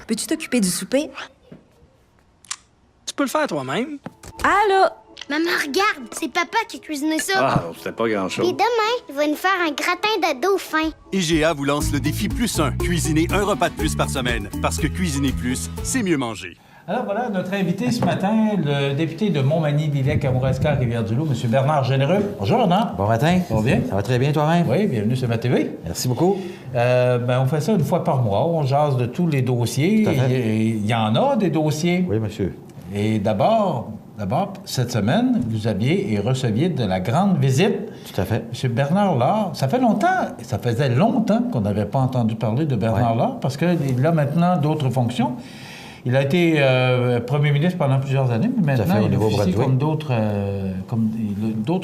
Peux-tu t'occuper du souper? Tu peux le faire toi-même. Allô? Maman, regarde, c'est papa qui a cuisiné ça. Ah, c'était pas grand-chose. Et demain, il va nous faire un gratin de dauphin. IGA vous lance le défi +1. Cuisiner un repas de plus par semaine. Parce que cuisiner plus, c'est mieux manger. Alors voilà, notre invité ce matin, le député de Montmagny, Lillec, Kamouraska, Rivière-du-Loup, M. Bernard Généreux. Bonjour, Bernard. Bon matin. Ça va bien? Ça va très bien toi-même? Oui, bienvenue sur ma TV. Merci beaucoup. On fait ça une fois par mois. On jase de tous les dossiers. Tout à fait. Il y en a des dossiers. Oui, monsieur. Et d'abord, cette semaine, vous aviez et receviez de la grande visite. Tout à fait. M. Bernard Lard, ça faisait longtemps qu'on n'avait pas entendu parler de Bernard Lard, parce qu'il a maintenant d'autres fonctions. Il a été premier ministre pendant plusieurs années, mais maintenant il officie comme d'autres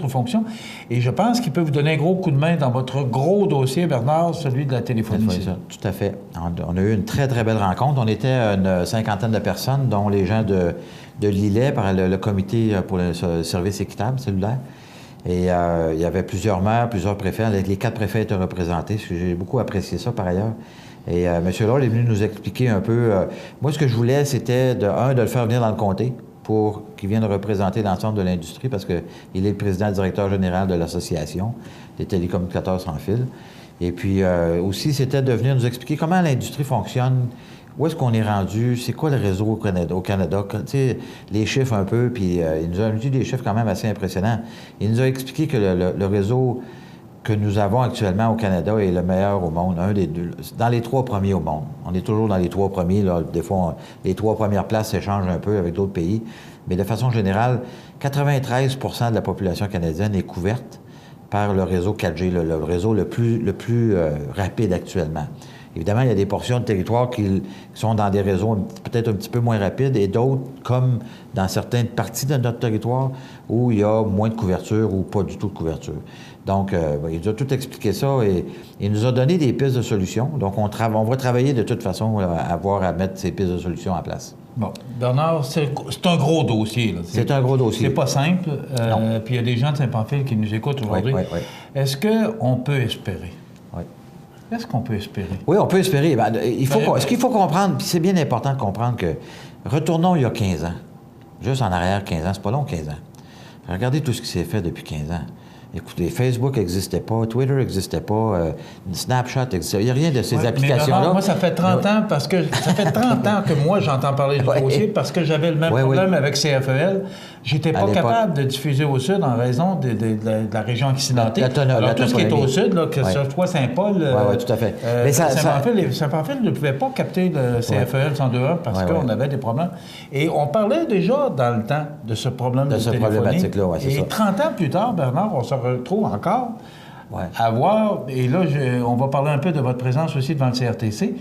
fonctions. Et je pense qu'il peut vous donner un gros coup de main dans votre gros dossier, Bernard, celui de la téléphonie. Tout à fait. On a eu une très, très belle rencontre. On était une cinquantaine de personnes, dont les gens de Lillet, par le comité pour le service équitable cellulaire. Et il y avait plusieurs maires, plusieurs préfets. Les 4 préfets étaient représentés. J'ai beaucoup apprécié ça, par ailleurs. Et M. Lard est venu nous expliquer un peu... moi, ce que je voulais, c'était, de le faire venir dans le comté pour qu'il vienne représenter l'ensemble de l'industrie, parce qu'il est le président directeur général de l'association des télécommunicateurs sans fil. Et puis, aussi, c'était de venir nous expliquer comment l'industrie fonctionne, où est-ce qu'on est rendu, c'est quoi le réseau au Canada, tu sais, les chiffres un peu, puis il nous a dit des chiffres quand même assez impressionnants. Il nous a expliqué que le réseau que nous avons actuellement au Canada est le meilleur au monde, un des 2, dans les 3 premiers au monde. On est toujours dans les 3 premiers, là. Des fois, les 3 premières places s'échangent un peu avec d'autres pays, mais de façon générale, 93 % de la population canadienne est couverte par le réseau 4G, le réseau le plus rapide actuellement. Évidemment, il y a des portions de territoire qui sont dans des réseaux peut-être un petit peu moins rapides et d'autres, comme dans certaines parties de notre territoire, où il y a moins de couverture ou pas du tout de couverture. Donc, il nous a tout expliqué ça et il nous a donné des pistes de solutions. Donc, on va travailler de toute façon à mettre ces pistes de solutions en place. Bon, Bernard, c'est un gros dossier. C'est un gros dossier. C'est pas simple. Puis il y a des gens de Saint-Pamphile qui nous écoutent aujourd'hui. Oui. Est-ce qu'on peut espérer? Oui. Est-ce qu'on peut espérer? Oui, on peut espérer. Ce qu'il faut comprendre, puis c'est bien important de comprendre que retournons il y a 15 ans. Juste en arrière, 15 ans, c'est pas long, 15 ans. Regardez tout ce qui s'est fait depuis 15 ans. Écoutez, Facebook n'existait pas, Twitter n'existait pas, Snapchat n'existait. Il n'y a rien de ces applications-là. Moi, ça fait 30 ans, parce que ça fait 30 ans que moi, j'entends parler du dossier, parce que j'avais le même problème avec CFEL. J'étais pas capable de diffuser au sud en raison de la région accidentée. Alors, tout ce qui est au sud, là, que ce soit Saint-Paul... Oui, tout à fait. Mais Saint-Pamphile ne pouvait pas capter le CFEL 102.1 parce qu'on avait des problèmes. Et on parlait déjà dans le temps de ce problème de téléphonie. Problématique-là, oui, c'est ça. Et 30 ans plus tard, Bernard, on se retrouve encore à voir, et là, on va parler un peu de votre présence aussi devant le CRTC,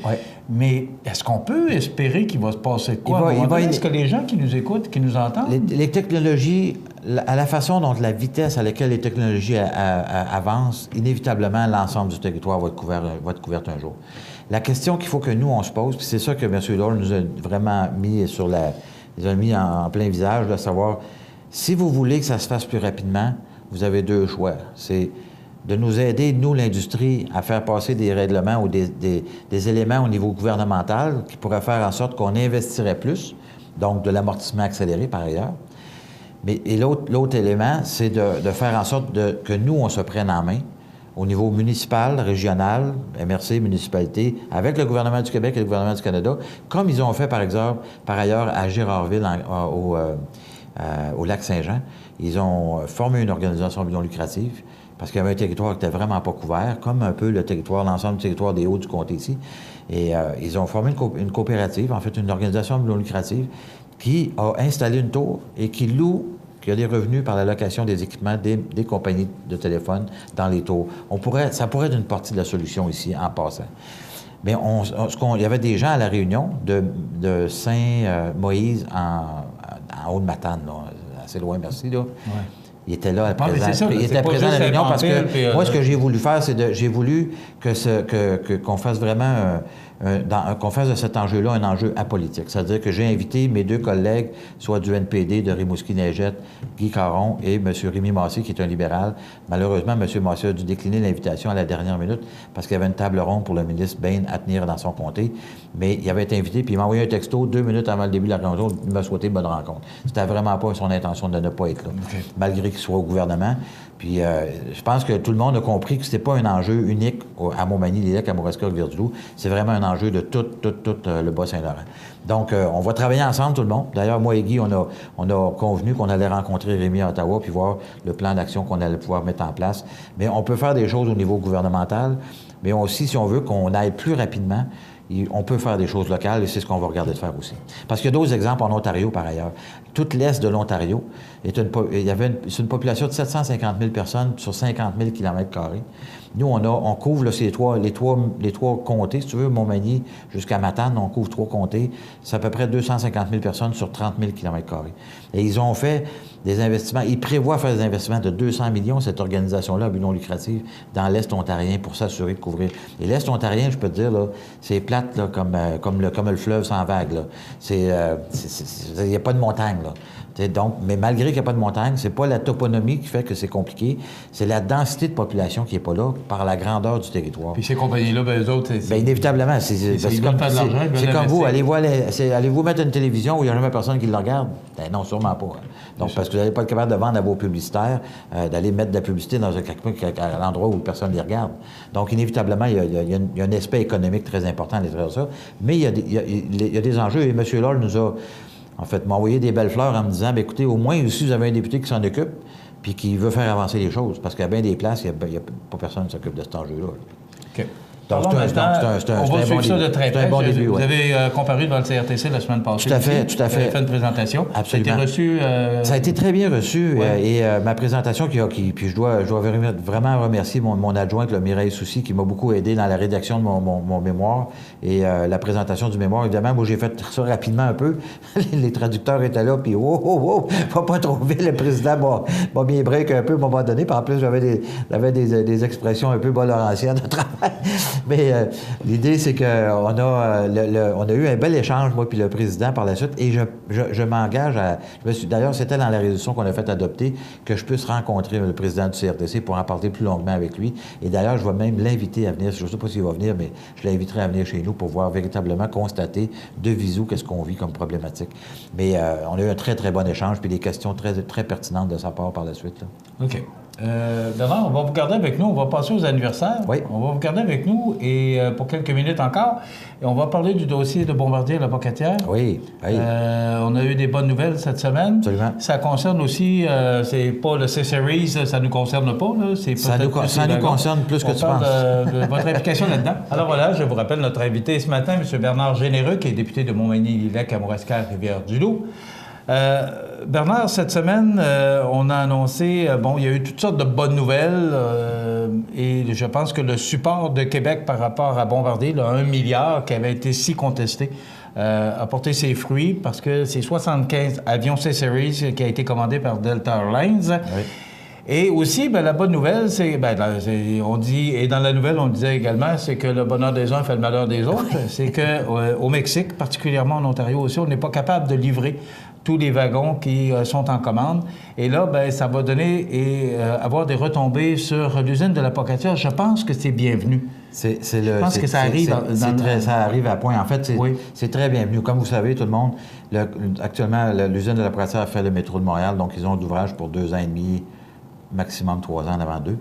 mais est-ce qu'on peut espérer qu'il va se passer quoi? Est-ce que les gens qui nous écoutent, qui nous entendent? Les technologies, à la façon dont la vitesse à laquelle les technologies avancent, inévitablement, l'ensemble du territoire va être couvert un jour. La question qu'il faut que nous, on se pose, puis c'est ça que M. Lard nous a vraiment mis en plein visage, de savoir, si vous voulez que ça se fasse plus rapidement, vous avez 2 choix. C'est de nous aider, nous, l'industrie, à faire passer des règlements ou des éléments au niveau gouvernemental qui pourraient faire en sorte qu'on investirait plus, donc de l'amortissement accéléré par ailleurs. Et l'autre élément, c'est de faire en sorte que nous, on se prenne en main au niveau municipal, régional, MRC, municipalité, avec le gouvernement du Québec et le gouvernement du Canada, comme ils ont fait, par ailleurs, à Gérardville, au Lac-Saint-Jean. Ils ont formé une organisation non lucrative parce qu'il y avait un territoire qui n'était vraiment pas couvert, comme un peu l'ensemble du territoire des Hauts du comté ici. Et ils ont formé une coopérative, en fait, une organisation non lucrative qui a installé une tour et qui a des revenus par la location des équipements des compagnies de téléphone dans les tours. Ça pourrait être une partie de la solution ici, en passant. Mais il y avait des gens à la réunion de Saint-Moïse en Haute-Matane, assez loin, merci, là. Il était là, il était présent à la réunion parce que moi, ce que j'ai voulu faire, c'est j'ai voulu qu'on fasse vraiment qu'on fasse de cet enjeu-là un enjeu apolitique. C'est-à-dire que j'ai invité mes 2 collègues, soit du NPD, de Rimouski-Neigette, Guy Caron et M. Rémi Massé, qui est un libéral. Malheureusement, M. Massé a dû décliner l'invitation à la dernière minute parce qu'il y avait une table ronde pour le ministre Bain à tenir dans son comté. Mais il avait été invité, puis il m'a envoyé un texto 2 minutes avant le début de la rencontre. Il m'a souhaité bonne rencontre. C'était vraiment pas son intention de ne pas être là, malgré qu'il soit au gouvernement. Puis je pense que tout le monde a compris que c'était pas un enjeu unique à Montmagny, Lévesque, à Kamouraska, Rivière-du-Loup. C'est vraiment un enjeu de tout le Bas-Saint-Laurent. Donc, on va travailler ensemble, tout le monde. D'ailleurs, moi et Guy, on a convenu qu'on allait rencontrer Rémi à Ottawa puis voir le plan d'action qu'on allait pouvoir mettre en place. Mais on peut faire des choses au niveau gouvernemental, mais aussi, si on veut qu'on aille plus rapidement, on peut faire des choses locales et c'est ce qu'on va regarder de faire aussi. Parce qu'il y a d'autres exemples en Ontario, par ailleurs. Tout l'est de l'Ontario, c'est une population de 750 000 personnes sur 50 000 km². Nous, on couvre là, les trois comtés, si tu veux, Montmagny jusqu'à Matane, on couvre 3 comtés. C'est à peu près 250 000 personnes sur 30 000 km². Et ils ont fait des investissements, ils prévoient faire des investissements de 200 millions, cette organisation-là, à but non lucratif, dans l'Est ontarien pour s'assurer de couvrir. Et l'Est ontarien, je peux te dire, là, c'est plate là, comme le fleuve sans vague. Il n'y a pas de montagne. Là. Donc, mais malgré qu'il n'y a pas de montagne, c'est pas la toponymie qui fait que c'est compliqué, c'est la densité de population qui n'est pas là par la grandeur du territoire. Puis ces compagnies-là, ben eux autres, bien, inévitablement, c'est comme vous, allez-vous mettre une télévision où il n'y a jamais personne qui le regarde? Ben non, sûrement pas. Donc, parce que vous n'allez pas être capable de vendre à vos publicitaires, d'aller mettre de la publicité dans à l'endroit où personne ne les regarde. Donc, inévitablement, il y a un aspect économique très important à l'intérieur de ça. Mais il y a des enjeux, et M. Lord nous a m'a envoyé des belles fleurs en me disant, bien, écoutez, au moins ici, vous avez un député qui s'en occupe puis qui veut faire avancer les choses. Parce qu'il y a bien des places, il n'y a pas personne qui s'occupe de cet enjeu-là. OK. Donc, on va suivre ça de très près. Bon début, vous avez comparu devant le CRTC la semaine passée. Tout à fait. Vous avez fait une présentation. Absolument. Ça a été reçu... Ça a été très bien reçu. Et ma présentation, puis je dois vraiment remercier mon adjointe, Mireille Soucy, qui m'a beaucoup aidé dans la rédaction de mon mémoire et la présentation du mémoire. Évidemment, moi, j'ai fait ça rapidement un peu. Les traducteurs étaient là, puis faut pas trop vite. Le président m'a bien break un peu à un moment donné. Puis en plus, j'avais des expressions un peu bas-laurentiennes de travail. Mais l'idée, c'est qu'on a eu un bel échange, moi puis le président, par la suite, et je m'engage à... D'ailleurs, c'était dans la résolution qu'on a fait adopter que je puisse rencontrer le président du CRTC pour en parler plus longuement avec lui. Et d'ailleurs, je vais même l'inviter à venir. Je ne sais pas s'il va venir, mais je l'inviterai à venir chez nous pour voir véritablement constater de visu qu'est-ce qu'on vit comme problématique. Mais on a eu un très, très bon échange, puis des questions très, très pertinentes de sa part par la suite. Là. OK. Bernard, on va vous garder avec nous. On va passer aux anniversaires. Oui. On va vous garder avec nous et pour quelques minutes encore. Et on va parler du dossier de Bombardier à la Pocatière. Oui. On a eu des bonnes nouvelles cette semaine. Absolument. Ça concerne aussi, c'est pas le C-Series, ça ne nous concerne pas. Là. Ça nous concerne plus que tu penses. De votre implication là-dedans. Alors voilà, je vous rappelle notre invité ce matin, M. Bernard Généreux, qui est député de Montmagny-Lévesque, Kamouraska, Rivière-du-Loup. Bernard, cette semaine, on a annoncé, il y a eu toutes sortes de bonnes nouvelles et je pense que le support de Québec par rapport à Bombardier, le 1 milliard qui avait été si contesté, a porté ses fruits parce que c'est 75 avions C-Series qui a été commandé par Delta Airlines. Oui. Et aussi, la bonne nouvelle, on dit, et dans la nouvelle, on disait également, c'est que le bonheur des uns fait le malheur des autres. C'est qu'au Mexique, particulièrement en Ontario aussi, on n'est pas capable de livrer tous les wagons qui sont en commande. Et là, ça va donner et avoir des retombées sur l'usine de la Pocatière. Je pense que c'est bienvenu. Je pense que ça arrive ça arrive à point. En fait, c'est très bienvenu. Comme vous savez, tout le monde, actuellement, l'usine de la Pocatière fait le métro de Montréal, donc ils ont d'ouvrage pour 2 ans et demi, maximum 3 ans avant 2.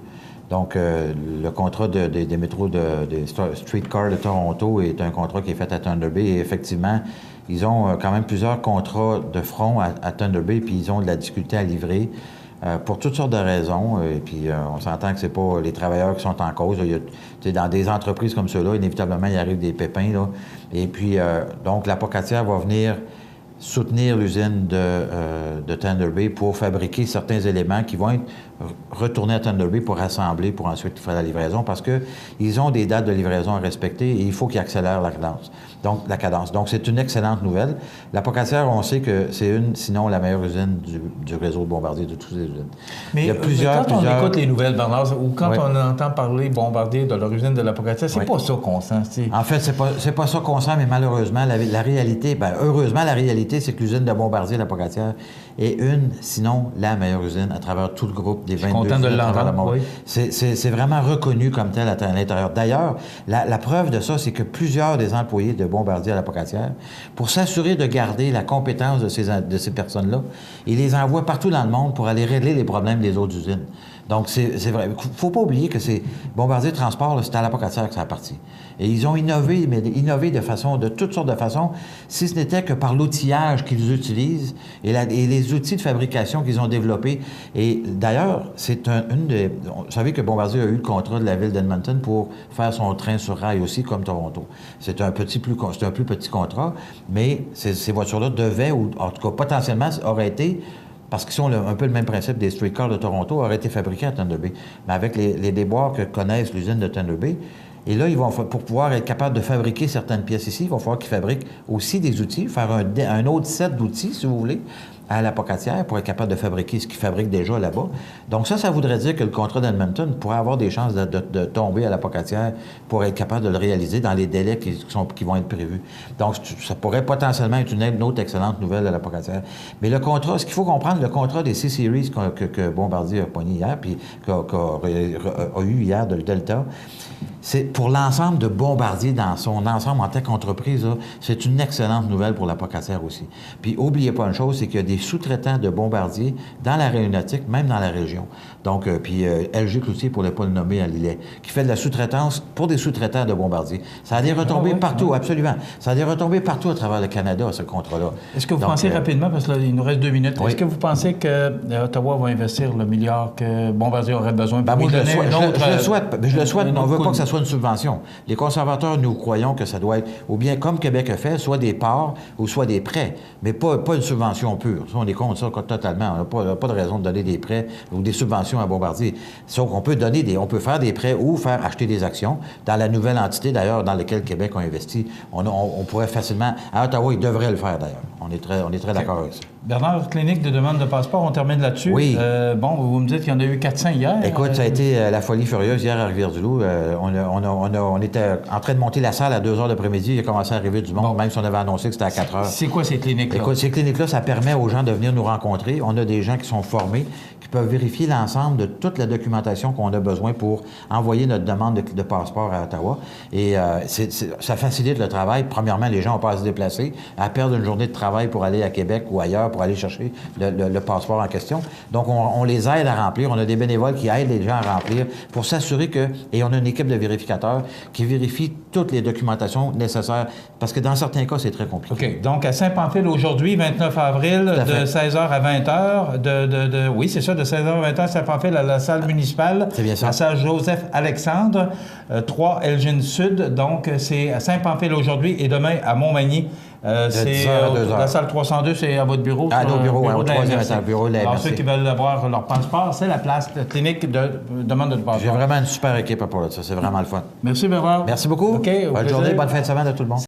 Donc, le contrat des métros des streetcars de Toronto est un contrat qui est fait à Thunder Bay. Et effectivement, ils ont quand même plusieurs contrats de front à Thunder Bay, puis ils ont de la difficulté à livrer pour toutes sortes de raisons. Et puis, on s'entend que c'est pas les travailleurs qui sont en cause. Dans des entreprises comme ceux-là, inévitablement, il arrive des pépins. Là. Et puis, donc, la Pocatière va venir soutenir l'usine de Thunder Bay pour fabriquer certains éléments qui vont être retourner à Thunder Bay pour assembler, pour ensuite faire la livraison, parce qu'ils ont des dates de livraison à respecter et il faut qu'ils accélèrent la cadence. Donc, c'est une excellente nouvelle. La Pocatière, on sait que c'est sinon la meilleure usine du réseau de Bombardier, de toutes les usines. Mais quand on écoute les nouvelles, Bernard, ou quand on entend parler Bombardier de leur usine de la Pocatière, c'est pas ça qu'on sent. En fait, c'est pas ça qu'on sent, mais malheureusement, la réalité, heureusement, la réalité, c'est que l'usine de Bombardier, la Pocatière, est sinon la meilleure usine à travers tout le groupe des 22 usines à travers le monde. Oui. C'est vraiment reconnu comme tel à l'intérieur. D'ailleurs, la preuve de ça, c'est que plusieurs des employés de Bombardier à la Pocatière, pour s'assurer de garder la compétence de ces personnes-là, ils les envoient partout dans le monde pour aller régler les problèmes des autres usines. Donc, c'est vrai. Il ne faut pas oublier que Bombardier Transport, c'est à la Pocatière que ça a parti. Et ils ont innové, mais innové de toutes sortes de façons, si ce n'était que par l'outillage qu'ils utilisent et les outils de fabrication qu'ils ont développés. Et d'ailleurs, c'est vous savez que Bombardier a eu le contrat de la ville d'Edmonton pour faire son train sur rail aussi, comme Toronto. C'est un plus petit contrat, mais ces voitures-là devaient, ou en tout cas potentiellement, auraient été, parce qu'ils sont un peu le même principe des streetcars de Toronto, auraient été fabriqués à Thunder Bay. Mais avec les déboires que connaissent l'usine de Thunder Bay, et là, pour pouvoir être capable de fabriquer certaines pièces ici, il va falloir qu'ils fabriquent aussi des outils, faire un autre set d'outils, si vous voulez, à la Pocatière pour être capable de fabriquer ce qu'ils fabriquent déjà là-bas. Donc ça voudrait dire que le contrat d'Edmonton pourrait avoir des chances de tomber à la Pocatière pour être capable de le réaliser dans les délais qui vont être prévus. Donc, ça pourrait potentiellement être une autre excellente nouvelle à la Pocatière. Mais le contrat, ce qu'il faut comprendre, le contrat des C-Series que Bombardier a pogné hier, puis a eu hier de Delta, c'est pour l'ensemble de Bombardier dans son ensemble en tant qu'entreprise, c'est une excellente nouvelle pour la Pocatière aussi. Puis, n'oubliez pas une chose, c'est qu'il y a des sous-traitants de Bombardier dans l'aéronautique, même dans la région. Donc, puis LG Cloutier, pour ne pas le nommer à Lillet, qui fait de la sous-traitance pour des sous-traitants de Bombardier. Ça a des retombées partout, absolument. Ça a des retombées partout à travers le Canada, ce contrat-là. Est-ce que vous pensez rapidement, parce qu'il nous reste 2 minutes, est-ce que vous pensez que Ottawa va investir le milliard que Bombardier aurait besoin pour lui donner je le souhaite, mais on ne veut pas que ça soit une subvention. Les conservateurs, nous croyons que ça doit être, ou bien comme Québec a fait, soit des parts ou soit des prêts, mais pas une subvention pure. Ça, on est contre ça totalement. On n'a pas de raison de donner des prêts ou des subventions à Bombardier. Sauf qu'on peut on peut faire des prêts ou faire acheter des actions dans la nouvelle entité, d'ailleurs, dans laquelle Québec a investi. On pourrait facilement... À Ottawa, ils devraient le faire, d'ailleurs. On est très d'accord avec ça. Bernard, clinique de demande de passeport, on termine là-dessus. Oui. Vous me dites qu'il y en a eu 400 hier. Écoute, ça a été la folie furieuse hier à Rivière-du-Loup. On était en train de monter la salle à 2 heures d'après-midi. Il a commencé à arriver du monde, même si on avait annoncé que c'était à 4 heures. C'est quoi ces cliniques-là? Écoute, ces cliniques-là, ça permet aux gens de venir nous rencontrer. On a des gens qui sont formés, qui peuvent vérifier l'ensemble de toute la documentation qu'on a besoin pour envoyer notre demande de passeport à Ottawa. Et ça facilite le travail. Premièrement, les gens n'ont pas à se déplacer, à perdre une journée de travail pour aller à Québec ou ailleurs pour aller chercher le passeport en question. Donc, on les aide à remplir. On a des bénévoles qui aident les gens à remplir pour s'assurer que... Et on a une équipe de vérificateurs qui vérifie toutes les documentations nécessaires, parce que dans certains cas, c'est très compliqué. OK. Donc, à Saint-Pamphile, aujourd'hui, 29 avril, de 16h à 20h, oui, c'est ça, de 16h à 20h, Saint-Pamphile, à la salle municipale. C'est bien ça. La salle Joseph-Alexandre, 3 Elgin Sud. Donc, c'est à Saint-Pamphile aujourd'hui et demain à Montmagny. C'est la salle 302, c'est à votre bureau. À nos bureaux, au 3e étage, bureau de la MRC. Alors, ceux qui veulent avoir leur passeport, c'est la place, la clinique de demande de passeport. J'ai vraiment une super équipe pour ça. C'est vraiment le fun. Merci, Bernard. Merci beaucoup. OK, bonne journée, bonne fin de semaine à tout le monde.